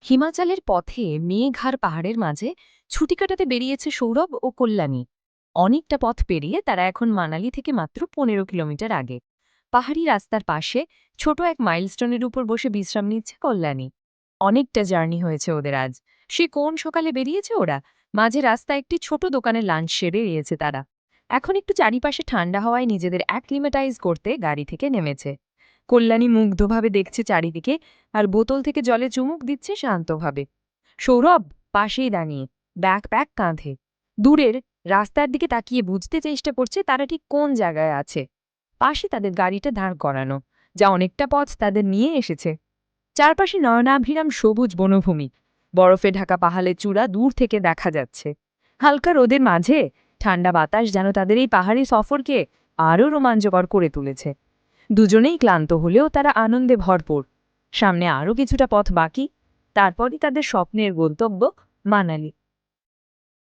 হিমাচলের পথে মেঘ আর পাহাড়ের মাঝে ছুটি কাটাতে বেরিয়েছে সৌরভ ও কল্যাণী। অনেকটা পথ পেরিয়ে তারা এখন মানালি থেকে মাত্র 15 কিলোমিটার আগে। পাহাড়ি রাস্তার পাশে ছোট এক মাইলস্টোনের উপর বসে বিশ্রাম নিচ্ছে কল্যাণী। অনেকটা জার্নি হয়েছে ওদের আজ। সে কোন সকালে বেরিয়েছে ওরা। মাঝে রাস্তায় একটি ছোট দোকানে লাঞ্চ সেরে নিয়েছে তারা। এখন একটু চারিপাশে ঠান্ডা হাওয়ায় নিজেদের অ্যাক্লিমেটাইজ করতে গাড়ি থেকে নেমেছে। কল্যাণী মুগ্ধভাবে দেখছে চারিদিকে, আর বোতল থেকে জলে চুমুক দিচ্ছে শান্তভাবে। সৌরভ পাশেই দাঁড়িয়ে, ব্যাকপ্যাক কাঁধে, দূরের রাস্তার দিকে তাকিয়ে বুঝতে চেষ্টা করছে তারা ঠিক কোন জায়গায় আছে। পাশে তাদের গাড়িটা দাঁড় করানো, যা অনেকটা পথ তাদের নিয়ে এসেছে। চারপাশে নয়নাভিরাম সবুজ বনভূমি, বরফে ঢাকা পাহাড়ের চূড়া দূর থেকে দেখা যাচ্ছে। হালকা রোদের মাঝে ঠান্ডা বাতাস যেন তাদের এই পাহাড়ি সফরকে আরও রোমাঞ্চকর করে তুলেছে। দুজনেই ক্লান্ত হলেও তারা আনন্দে ভরপুর। সামনে আরও কিছুটা পথ বাকি, তারপরই তাদের স্বপ্নের গন্তব্য মানালি।